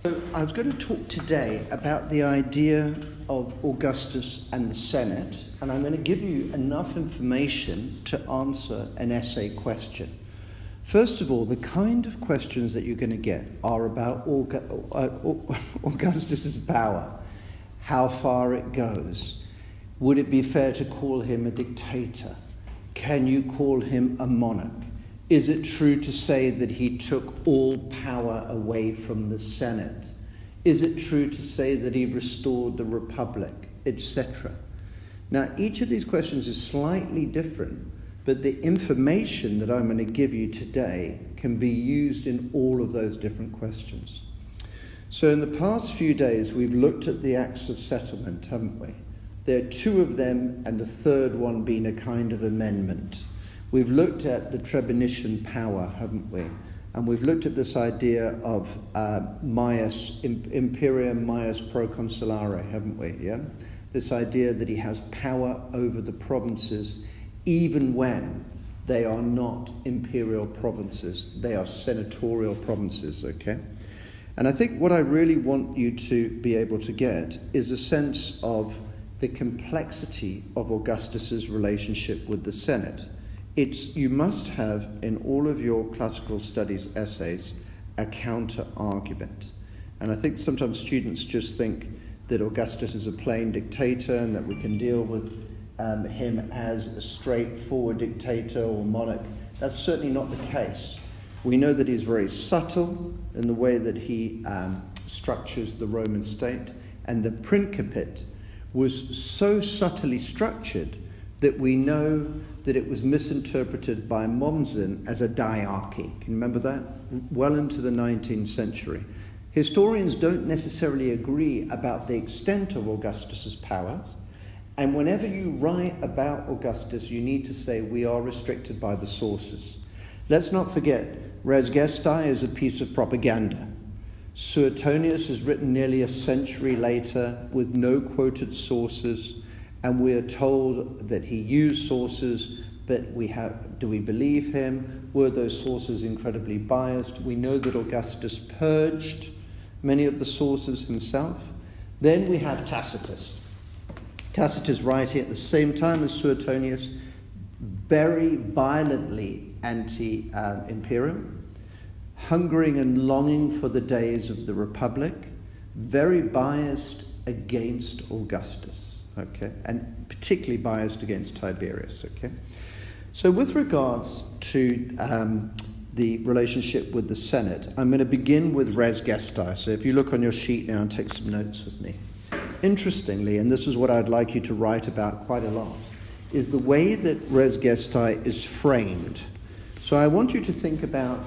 So I was going to talk today about the idea of Augustus and the Senate, and I'm going to give you enough information to answer an essay question. First of all, the kind of questions that you're going to get are about Augustus's power, how far it goes. Would it be fair to call him a dictator? Can you call him a monarch? Is it true to say that he took all power away from the Senate? Is it true to say that he restored the Republic, etc.? Now, each of these questions is slightly different, but the information that I'm going to give you today can be used in all of those different questions. So in the past few days, we've looked at the Acts of Settlement, haven't we? There are two of them, and the third one being a kind of amendment. We've looked at the Trebonian power, haven't we? And we've looked at this idea of imperium maius proconsulare, haven't we? Yeah, this idea that he has power over the provinces, even when they are not imperial provinces; they are senatorial provinces. Okay, and I think what I really want you to be able to get is a sense of the complexity of Augustus's relationship with the Senate. You must have, in all of your classical studies essays, a counter-argument. And I think sometimes students just think that Augustus is a plain dictator and that we can deal with him as a straightforward dictator or monarch. That's certainly not the case. We know that he's very subtle in the way that he structures the Roman state, and the Principate was so subtly structured that we know that it was misinterpreted by Mommsen as a diarchy. Can you remember that? Well into the 19th century. Historians don't necessarily agree about the extent of Augustus's powers, and whenever you write about Augustus, you need to say we are restricted by the sources. Let's not forget, Res Gestae is a piece of propaganda. Suetonius is written nearly a century later with no quoted sources, and we are told that he used sources, but do we believe him? Were those sources incredibly biased? We know that Augustus purged many of the sources himself. Then we have Tacitus. Tacitus writing at the same time as Suetonius, very violently anti-imperial, hungering and longing for the days of the Republic, very biased against Augustus. Okay, and particularly biased against Tiberius. Okay, so with regards to the relationship with the Senate, I'm going to begin with Res Gestae. So if you look on your sheet now and take some notes with me. Interestingly, and this is what I'd like you to write about quite a lot, is the way that Res Gestae is framed. So I want you to think about,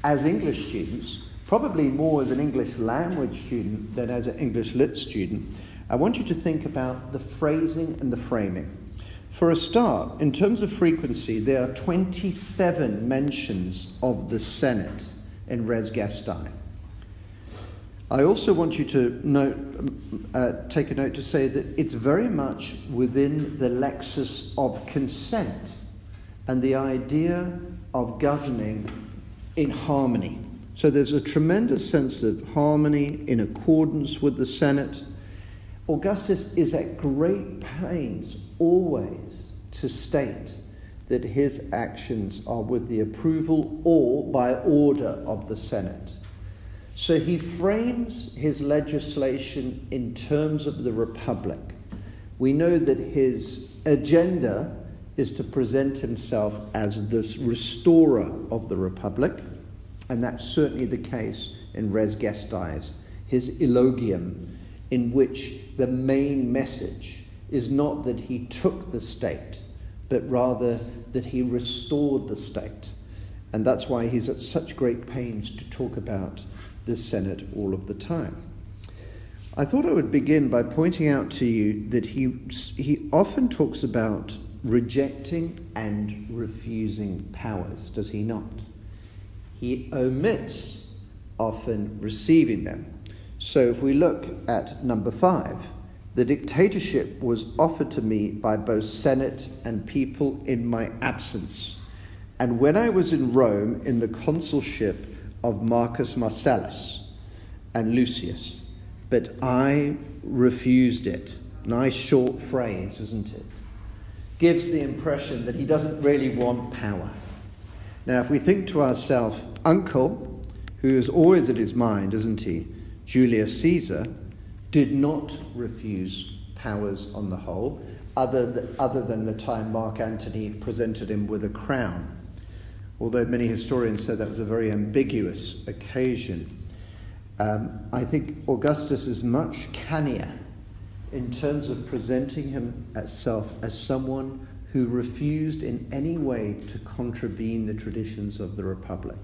as English students, probably more as an English language student than as an English lit student, I want you to think about the phrasing and the framing. For a start, in terms of frequency, there are 27 mentions of the Senate in Res Gestae. I also want you to take a note to say that it's very much within the lexis of consent and the idea of governing in harmony. So there's a tremendous sense of harmony in accordance with the Senate. Augustus is at great pains always to state that his actions are with the approval or by order of the Senate. So he frames his legislation in terms of the Republic. We know that his agenda is to present himself as the restorer of the Republic, and that's certainly the case in Res Gestae, his eulogium, in which the main message is not that he took the state, but rather that he restored the state. And that's why he's at such great pains to talk about the Senate all of the time. I thought I would begin by pointing out to you that he often talks about rejecting and refusing powers, does he not? He omits often receiving them. So if we look at number 5, the dictatorship was offered to me by both Senate and people in my absence. And when I was in Rome in the consulship of Marcus Marcellus, and Lucius, but I refused it. Nice short phrase, isn't it? Gives the impression that he doesn't really want power. Now, if we think to ourselves, uncle, who is always at his mind, isn't he, Julius Caesar, did not refuse powers on the whole, other than the time Mark Antony presented him with a crown. Although many historians say that was a very ambiguous occasion. I think Augustus is much cannier in terms of presenting himself as someone who refused in any way to contravene the traditions of the Republic.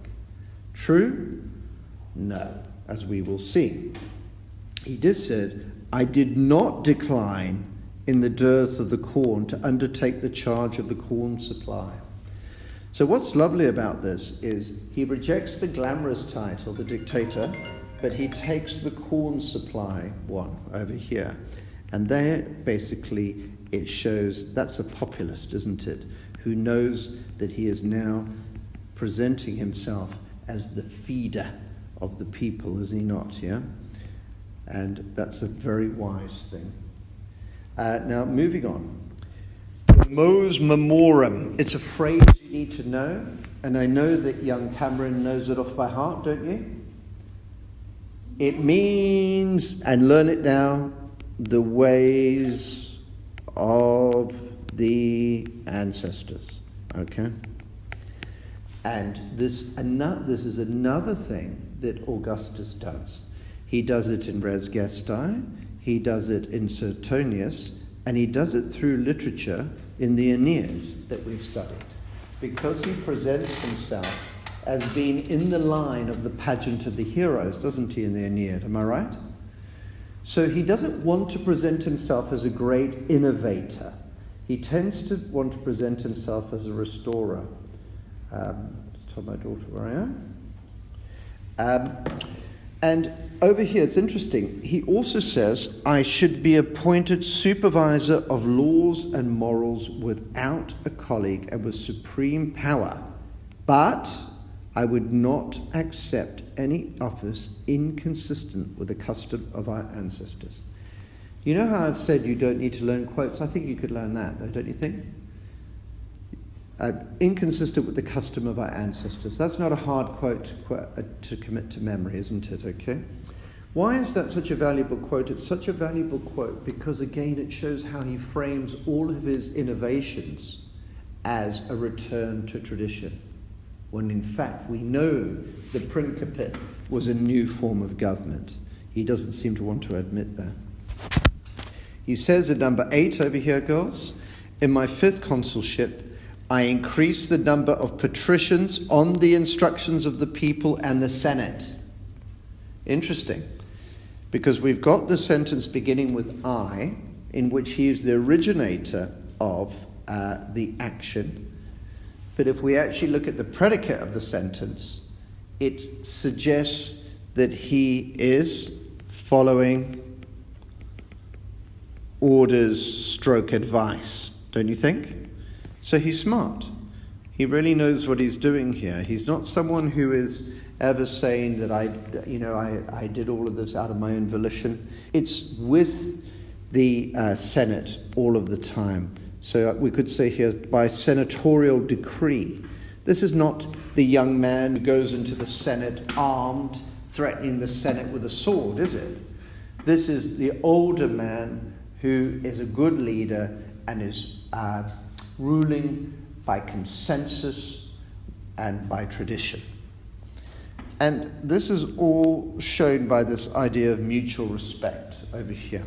True? No, as we will see. He just said, I did not decline in the dearth of the corn to undertake the charge of the corn supply. So what's lovely about this is he rejects the glamorous title, the dictator, but he takes the corn supply one over here. And there, basically, it shows that's a populist, isn't it? Who knows that he is now presenting himself as the feeder of the people, is he not, yeah? And that's a very wise thing. Now, moving on. Mos memorum. It's a phrase you need to know, and I know that young Cameron knows it off by heart, don't you? It means, and learn it now, the ways of the ancestors. Okay? And this is another thing that Augustus does. He does it in Res Gestae, he does it in Suetonius, and he does it through literature in the Aeneid that we've studied. Because he presents himself as being in the line of the pageant of the heroes, doesn't he, in the Aeneid? Am I right? So he doesn't want to present himself as a great innovator. He tends to want to present himself as a restorer. Let's tell my daughter where I am. And over here, it's interesting. He also says, I should be appointed supervisor of laws and morals without a colleague and with supreme power, but I would not accept any office inconsistent with the custom of our ancestors. You know how I've said you don't need to learn quotes? I think you could learn that, though, don't you think? Inconsistent with the custom of our ancestors. That's not a hard quote to commit to memory, isn't it? Okay. Why is that such a valuable quote? It's such a valuable quote because, again, it shows how he frames all of his innovations as a return to tradition, when in fact we know the Principate was a new form of government. He doesn't seem to want to admit that. He says in number 8 over here, girls, in my 5th consulship, I increased the number of patricians on the instructions of the people and the Senate. Interesting, because we've got the sentence beginning with I, in which he is the originator of the action. But if we actually look at the predicate of the sentence, it suggests that he is following orders / advice, don't you think? So he's smart. He really knows what he's doing here. He's not someone who is ever saying that I did all of this out of my own volition. It's with the Senate all of the time. So we could say here, by senatorial decree. This is not the young man who goes into the Senate armed, threatening the Senate with a sword, is it? This is the older man who is a good leader and is ruling by consensus and by tradition. And this is all shown by this idea of mutual respect over here.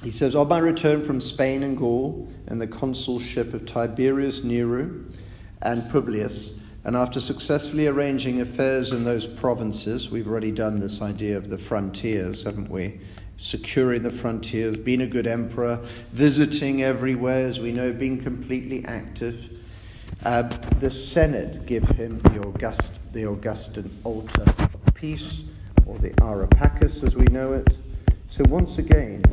He says, on my return from Spain and Gaul and the consulship of Tiberius Nero and Publius, and after successfully arranging affairs in those provinces, we've already done this idea of the frontiers, haven't we? Securing the frontiers, being a good emperor, visiting everywhere, as we know, being completely active. The Senate give him the Augustan altar of peace, or the Areopagus as we know it. So once again,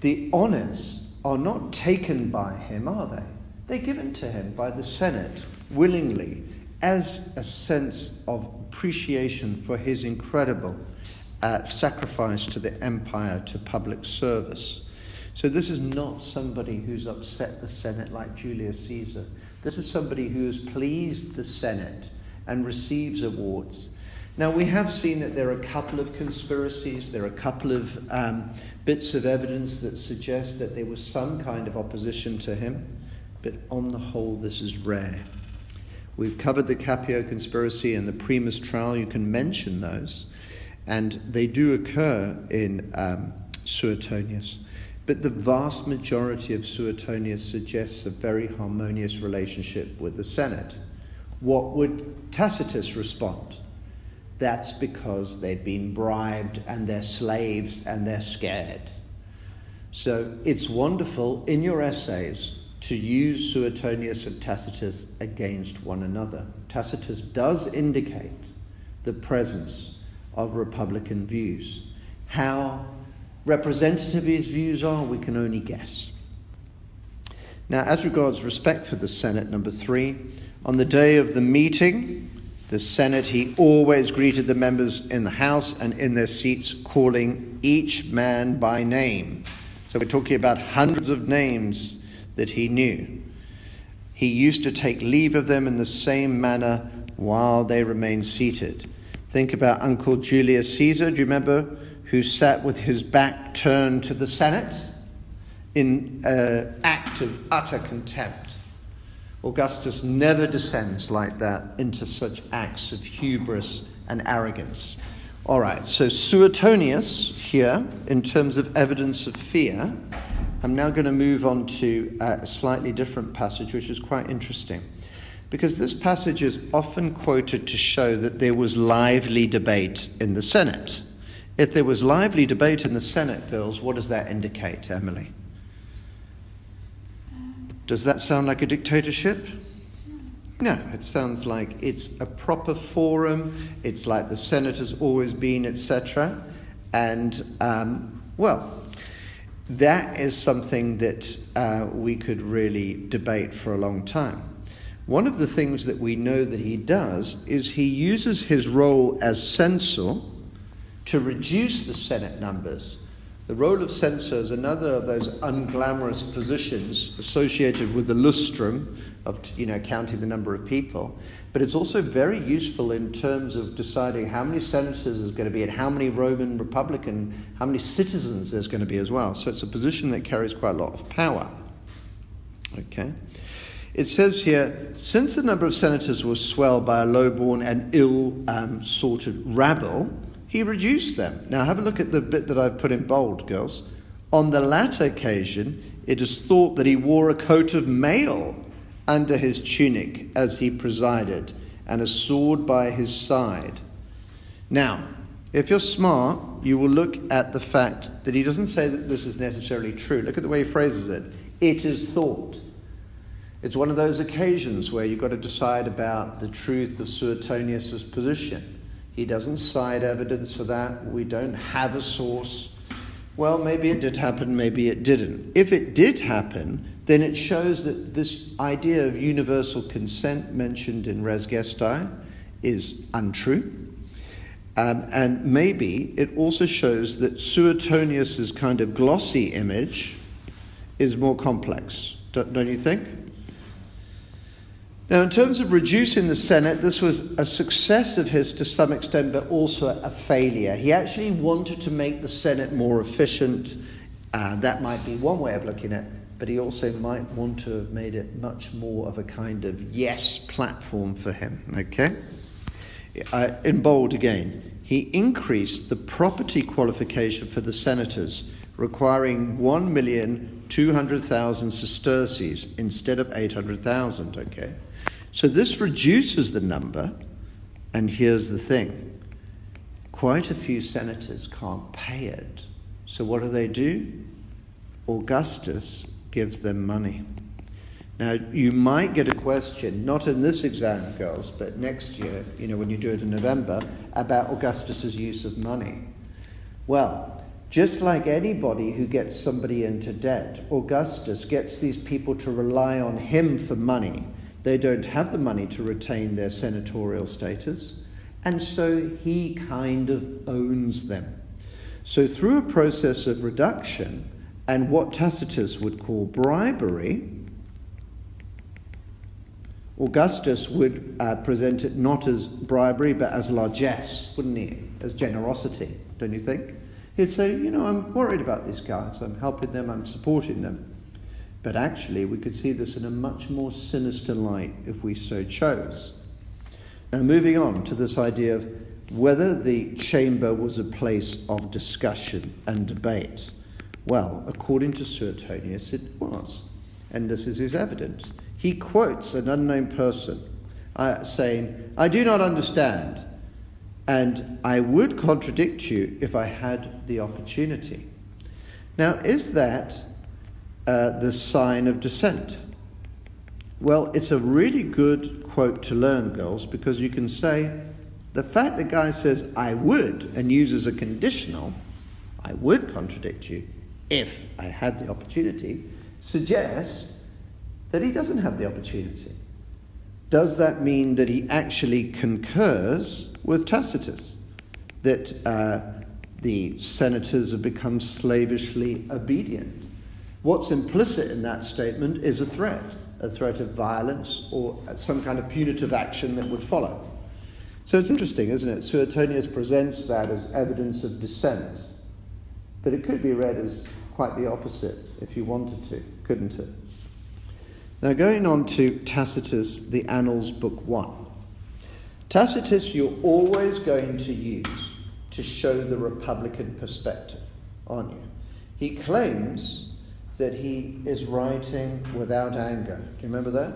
the honours are not taken by him, are they? They're given to him by the Senate willingly as a sense of appreciation for his incredible sacrifice to the empire, to public service. So this is not somebody who's upset the Senate like Julius Caesar. This is somebody who has pleased the Senate and receives awards. Now, we have seen that there are a couple of conspiracies, there are a couple of bits of evidence that suggest that there was some kind of opposition to him, but on the whole, this is rare. We've covered the Capio conspiracy and the Primus trial. You can mention those, and they do occur in Suetonius. But the vast majority of Suetonius suggests a very harmonious relationship with the Senate. What would Tacitus respond? That's because they've been bribed and they're slaves and they're scared. So it's wonderful in your essays to use Suetonius and Tacitus against one another. Tacitus does indicate the presence of Republican views. How representative his views are, we can only guess. Now, as regards respect for the Senate, number 3, on the day of the meeting, the Senate, he always greeted the members in the House and in their seats, calling each man by name. So we're talking about hundreds of names that he knew. He used to take leave of them in the same manner while they remained seated. Think about Uncle Julius Caesar, do you remember, who sat with his back turned to the Senate in an act of utter contempt. Augustus never descends like that into such acts of hubris and arrogance. All right, so Suetonius here, in terms of evidence of fear, I'm now going to move on to a slightly different passage, which is quite interesting, because this passage is often quoted to show that there was lively debate in the Senate. If there was lively debate in the Senate, girls, what does that indicate, Emily? Does that sound like a dictatorship? No, it sounds like it's a proper forum. It's like the Senate has always been, etc. And, well, that is something that we could really debate for a long time. One of the things that we know that he does is he uses his role as censor to reduce the Senate numbers. The role of censor is another of those unglamorous positions associated with the lustrum of, counting the number of people. But it's also very useful in terms of deciding how many senators there's going to be and how many Roman Republican, how many citizens there's going to be as well. So it's a position that carries quite a lot of power. Okay. It says here, since the number of senators was swelled by a low-born and ill-sorted rabble, he reduced them. Now have a look at the bit that I've put in bold, girls. On the latter occasion, it is thought that he wore a coat of mail under his tunic as he presided, and a sword by his side. Now, if you're smart, you will look at the fact that he doesn't say that this is necessarily true. Look at the way he phrases it. It is thought. It's one of those occasions where you've got to decide about the truth of Suetonius' position. He doesn't cite evidence for that. We don't have a source. Well, maybe it did happen, maybe it didn't. If it did happen, then it shows that this idea of universal consent mentioned in Res Gestae is untrue. And maybe it also shows that Suetonius' kind of glossy image is more complex. Don't you think? Now, in terms of reducing the Senate, this was a success of his to some extent, but also a failure. He actually wanted to make the Senate more efficient. That might be one way of looking at it, but he also might want to have made it much more of a kind of yes platform for him. Okay? In bold again, he increased the property qualification for the senators, requiring 1,200,000 sesterces instead of 800,000. Okay? So this reduces the number, and here's the thing. Quite a few senators can't pay it. So what do? Augustus gives them money. Now, you might get a question, not in this exam, girls, but next year, when you do it in November, about Augustus's use of money. Well, just like anybody who gets somebody into debt, Augustus gets these people to rely on him for money. They don't have the money to retain their senatorial status. And so he kind of owns them. So through a process of reduction and what Tacitus would call bribery, Augustus would present it not as bribery but as largesse, wouldn't he? As generosity, don't you think? He'd say, I'm worried about these guys, I'm helping them, I'm supporting them. But actually we could see this in a much more sinister light if we so chose. Now moving on to this idea of whether the chamber was a place of discussion and debate. Well, according to Suetonius, it was. And this is his evidence. He quotes an unknown person saying, I do not understand, and I would contradict you if I had the opportunity. Now, is that the sign of dissent? Well, it's a really good quote to learn, girls, because you can say, the fact the guy says, I would, and uses a conditional, I would contradict you if I had the opportunity, suggests that he doesn't have the opportunity. Does that mean that he actually concurs with Tacitus? That the senators have become slavishly obedient? What's implicit in that statement is a threat of violence or some kind of punitive action that would follow. So it's interesting, isn't it? Suetonius presents that as evidence of dissent, but it could be read as quite the opposite if you wanted to, couldn't it? Now going on to Tacitus, the Annals, Book 1. Tacitus you're always going to use to show the Republican perspective, aren't you? He claims that he is writing without anger. Do you remember that?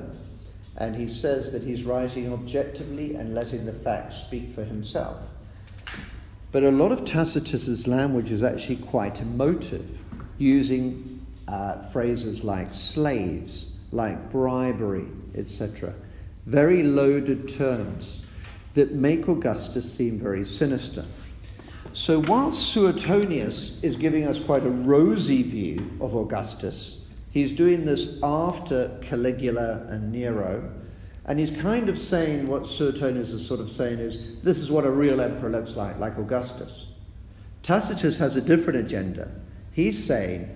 And he says that he's writing objectively and letting the facts speak for himself. But a lot of Tacitus's language is actually quite emotive, using phrases like slaves, like bribery, etc. Very loaded terms that make Augustus seem very sinister. So while Suetonius is giving us quite a rosy view of Augustus, he's doing this after Caligula and Nero, and he's kind of saying what Suetonius is sort of saying is, this is what a real emperor looks like Augustus. Tacitus has a different agenda. He's saying,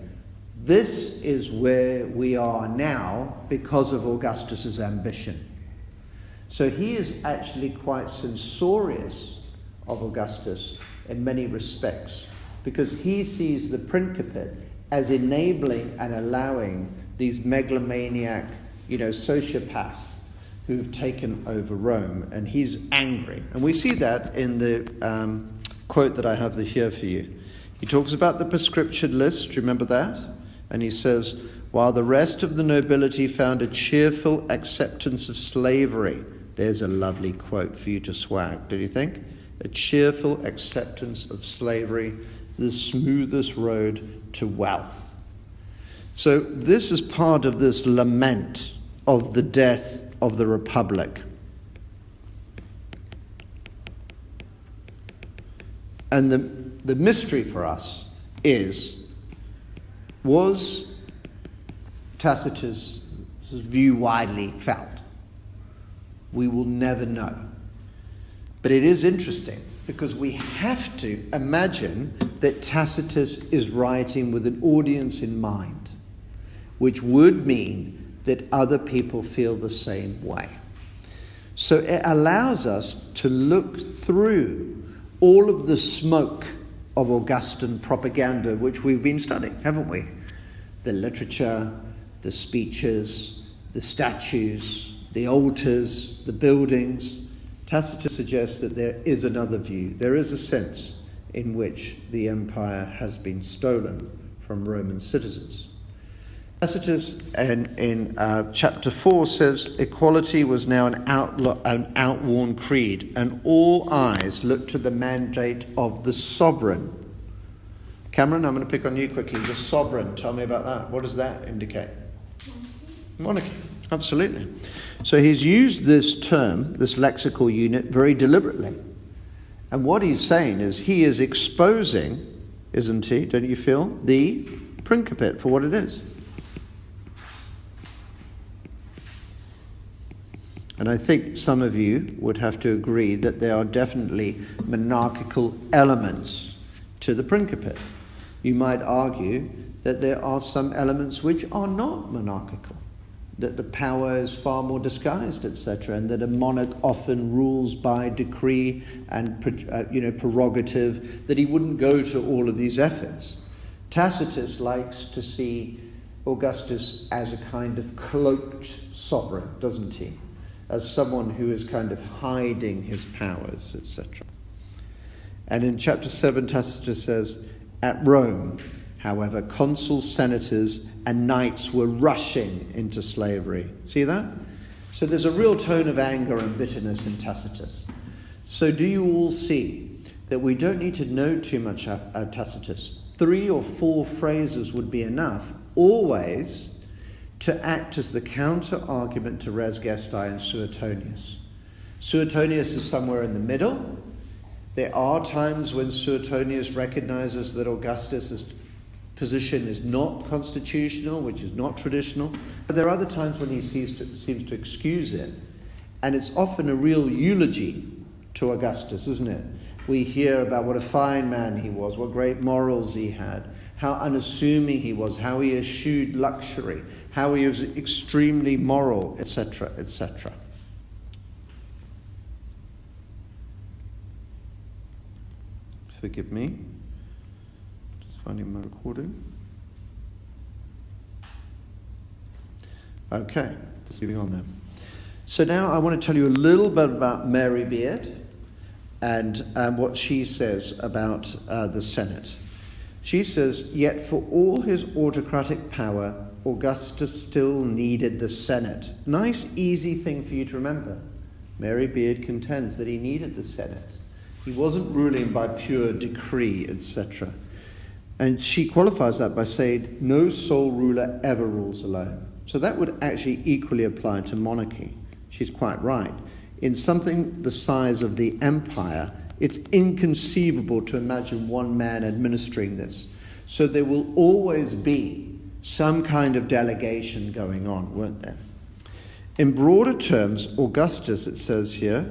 this is where we are now because of Augustus's ambition. So he is actually quite censorious of Augustus in many respects, because he sees the Principate as enabling and allowing these megalomaniac, sociopaths who've taken over Rome, and he's angry. And we see that in the quote that I have here for you. He talks about the prescription list, remember that? And he says, while the rest of the nobility found a cheerful acceptance of slavery. There's a lovely quote for you to swag, do you think? A cheerful acceptance of slavery, the smoothest road to wealth. So this is part of this lament of the death of the Republic. And the mystery for us was Tacitus' view widely felt? We will never know. But it is interesting because we have to imagine that Tacitus is writing with an audience in mind, which would mean that other people feel the same way. So it allows us to look through all of the smoke of Augustan propaganda, which we've been studying, haven't we? The literature, the speeches, the statues, the altars, the buildings. Tacitus suggests that there is another view. There is a sense in which the empire has been stolen from Roman citizens. Tacitus in chapter 4 says, equality was now an outworn creed, and all eyes looked to the mandate of the sovereign. Cameron, I'm going to pick on you quickly. The sovereign, tell me about that. What does that indicate? Monarchy, absolutely. So he's used this term, this lexical unit, very deliberately. And what he's saying is he is exposing, isn't he, don't you feel, the Principate for what it is. And I think some of you would have to agree that there are definitely monarchical elements to the Principate. You might argue that there are some elements which are not monarchical, that the power is far more disguised, etc., and that a monarch often rules by decree and prerogative, that he wouldn't go to all of these efforts. Tacitus likes to see Augustus as a kind of cloaked sovereign, doesn't he? As someone who is kind of hiding his powers, etc. And in chapter 7, Tacitus says, at Rome, however, consuls, senators, and knights were rushing into slavery. See that? So there's a real tone of anger and bitterness in Tacitus. So do you all see that we don't need to know too much about Tacitus? 3 or 4 phrases would be enough, always, to act as the counter-argument to Res Gestae and Suetonius. Suetonius is somewhere in the middle. There are times when Suetonius recognizes that Augustus' position is not constitutional, which is not traditional. But there are other times when he seems to excuse it. And it's often a real eulogy to Augustus, isn't it? We hear about what a fine man he was, what great morals he had, how unassuming he was, how he eschewed luxury, how he was extremely moral, etc., etc. Forgive me. Just finding my recording. Okay, just moving on then. So now I want to tell you a little bit about Mary Beard and what she says about the Senate. She says, yet for all his autocratic power, Augustus still needed the Senate. Nice, easy thing for you to remember. Mary Beard contends that he needed the Senate. He wasn't ruling by pure decree, etc. And she qualifies that by saying, no sole ruler ever rules alone. So that would actually equally apply to monarchy. She's quite right. In something the size of the empire, it's inconceivable to imagine one man administering this. So there will always be some kind of delegation going on, won't there? In broader terms, Augustus, it says here,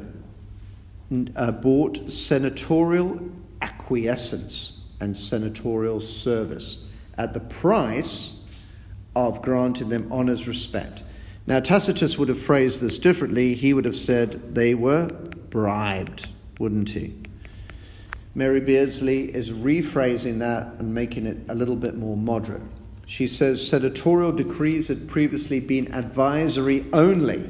bought senatorial acquiescence and senatorial service at the price of granting them honours, respect. Now, Tacitus would have phrased this differently. He would have said they were bribed, wouldn't he? Mary Beardsley is rephrasing that and making it a little bit more moderate. She says senatorial decrees had previously been advisory only.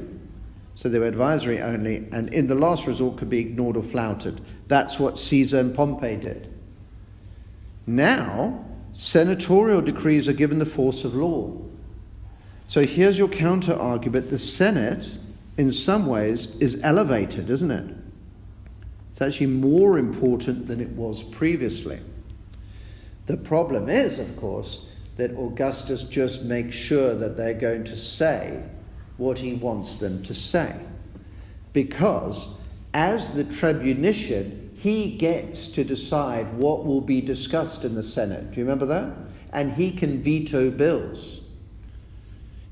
So they were advisory only, and in the last resort could be ignored or flouted. That's what Caesar and Pompey did. Now, senatorial decrees are given the force of law. So here's your counter-argument. The Senate, in some ways, is elevated, isn't it? It's actually more important than it was previously. The problem is, of course, that Augustus just makes sure that they're going to say what he wants them to say. Because as the tribunician, he gets to decide what will be discussed in the Senate. Do you remember that? And he can veto bills.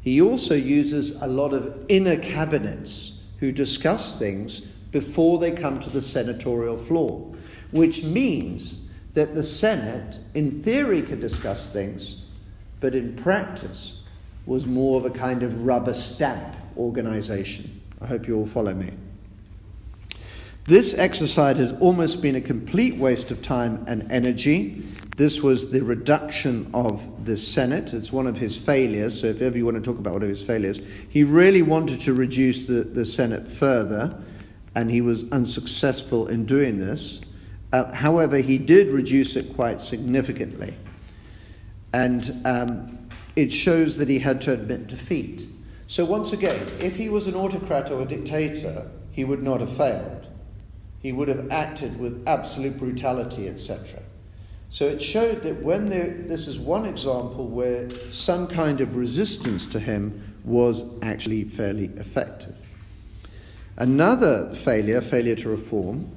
He also uses a lot of inner cabinets who discuss things before they come to the senatorial floor, which means that the Senate, in theory, could discuss things, but in practice was more of a kind of rubber stamp organization. I hope you all follow me. This exercise has almost been a complete waste of time and energy. This was the reduction of the Senate. It's one of his failures, so if ever you want to talk about one of his failures, he really wanted to reduce the Senate further, and he was unsuccessful in doing this. However, he did reduce it quite significantly. And it shows that he had to admit defeat. So once again, if he was an autocrat or a dictator, he would not have failed. He would have acted with absolute brutality, etc. So it showed that this is one example where some kind of resistance to him was actually fairly effective. Another failure to reform,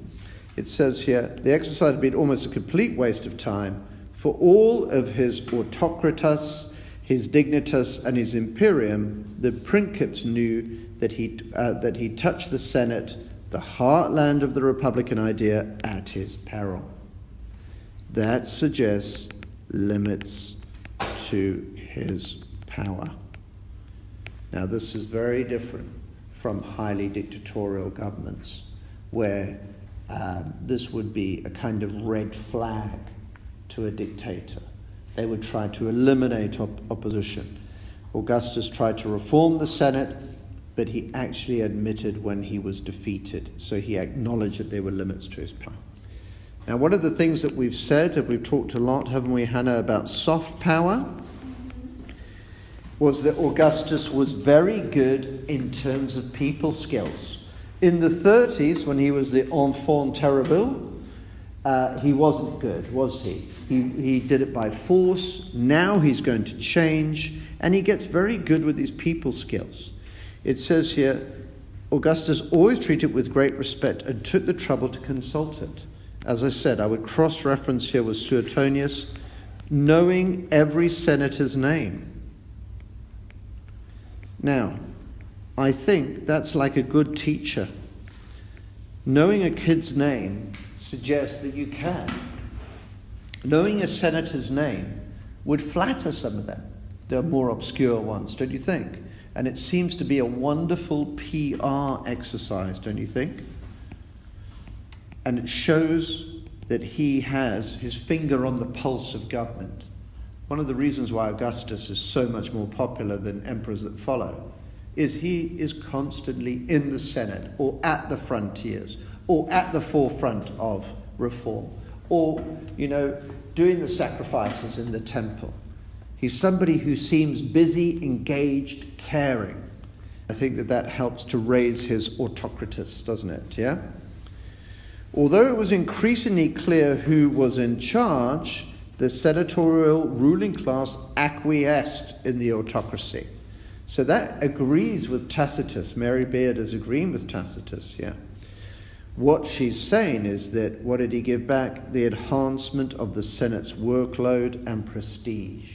it says here, the exercise had been almost a complete waste of time. For all of his autocratus, his dignitas and his imperium, the princeps knew that he touched the Senate, the heartland of the Republican idea, at his peril. That suggests limits to his power. Now, this is very different from highly dictatorial governments, where this would be a kind of red flag to a dictator. They would try to eliminate opposition. Augustus tried to reform the Senate, but he actually admitted when he was defeated. So he acknowledged that there were limits to his power. Now, one of the things that we've said, and we've talked a lot, haven't we, Hannah, about soft power, was that Augustus was very good in terms of people skills. In the 30s, when he was the enfant terrible, he wasn't good, was he? He did it by force. Now he's going to change, and he gets very good with his people skills. It says here, Augustus always treated it with great respect and took the trouble to consult it. As I said, I would cross-reference here with Suetonius, knowing every senator's name. Now, I think that's like a good teacher. Knowing a kid's name suggests that you can. Knowing a senator's name would flatter some of them. They're more obscure ones, don't you think? And it seems to be a wonderful PR exercise, don't you think? And it shows that he has his finger on the pulse of government. One of the reasons why Augustus is so much more popular than emperors that follow is he is constantly in the Senate, or at the frontiers, or at the forefront of reform, or, doing the sacrifices in the temple. He's somebody who seems busy, engaged, caring. I think that helps to raise his autocratus, doesn't it? Yeah? Although it was increasingly clear who was in charge, the senatorial ruling class acquiesced in the autocracy. So that agrees with Tacitus. Mary Beard is agreeing with Tacitus, yeah. What she's saying is that, what did he give back? The enhancement of the Senate's workload and prestige.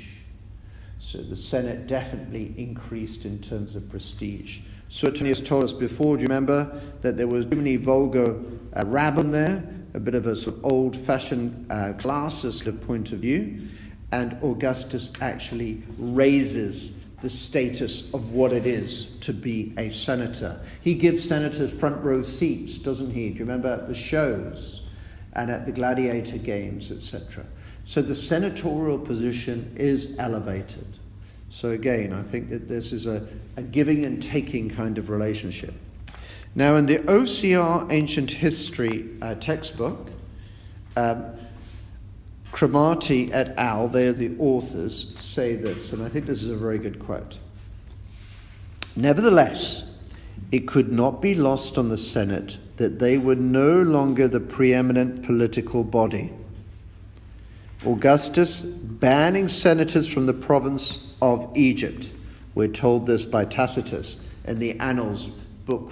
So the Senate definitely increased in terms of prestige. Suetonius told us before, do you remember, that there was too many vulgar rabbin there, a bit of a sort of old-fashioned classist point of view, and Augustus actually raises the status of what it is to be a senator. He gives senators front row seats, doesn't he? Do you remember at the shows and at the gladiator games, etc.? So the senatorial position is elevated. So again, I think that this is a giving and taking kind of relationship. Now, in the OCR Ancient History textbook, Cromarty et al., they are the authors, say this, and I think this is a very good quote. Nevertheless, it could not be lost on the Senate that they were no longer the preeminent political body. Augustus banning senators from the province of Egypt. We're told this by Tacitus in the Annals, book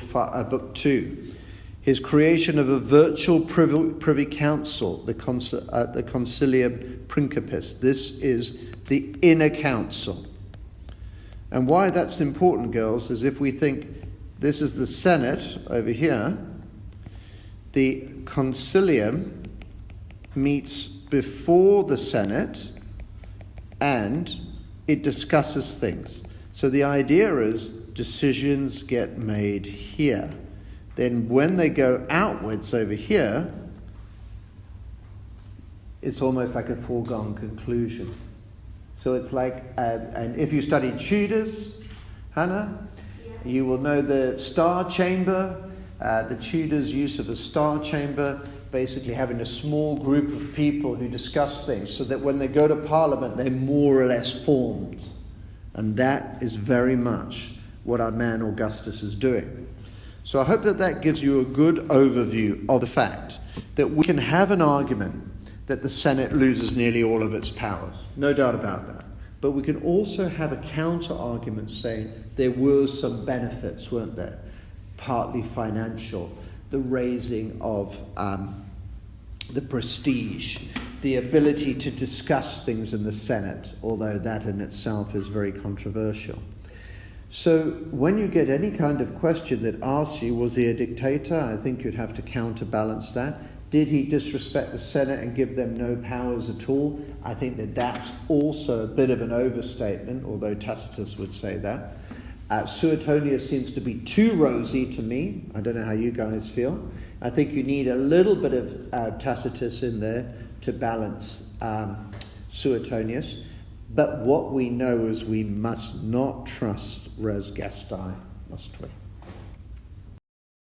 2. His creation of a virtual privy council, the Concilium Principis. This is the inner council. And why that's important, girls, is if we think this is the Senate over here, the Concilium meets before the Senate and it discusses things. So the idea is decisions get made here. Then when they go outwards over here, it's almost like a foregone conclusion. So it's like, and if you studied Tudors, Hannah, you will know the Star Chamber, the Tudors' use of a Star Chamber, basically having a small group of people who discuss things so that when they go to Parliament, they're more or less formed. And that is very much what our man Augustus is doing. So I hope that gives you a good overview of the fact that we can have an argument that the Senate loses nearly all of its powers. No doubt about that. But we can also have a counter-argument saying there were some benefits, weren't there? Partly financial, the raising of the prestige, the ability to discuss things in the Senate, although that in itself is very controversial. So when you get any kind of question that asks you, was he a dictator? I think you'd have to counterbalance that. Did he disrespect the Senate and give them no powers at all? I think that that's also a bit of an overstatement, although Tacitus would say that. Suetonius seems to be too rosy to me. I don't know how you guys feel. I think you need a little bit of Tacitus in there to balance Suetonius. But what we know is we must not trust Res Gestae, must we?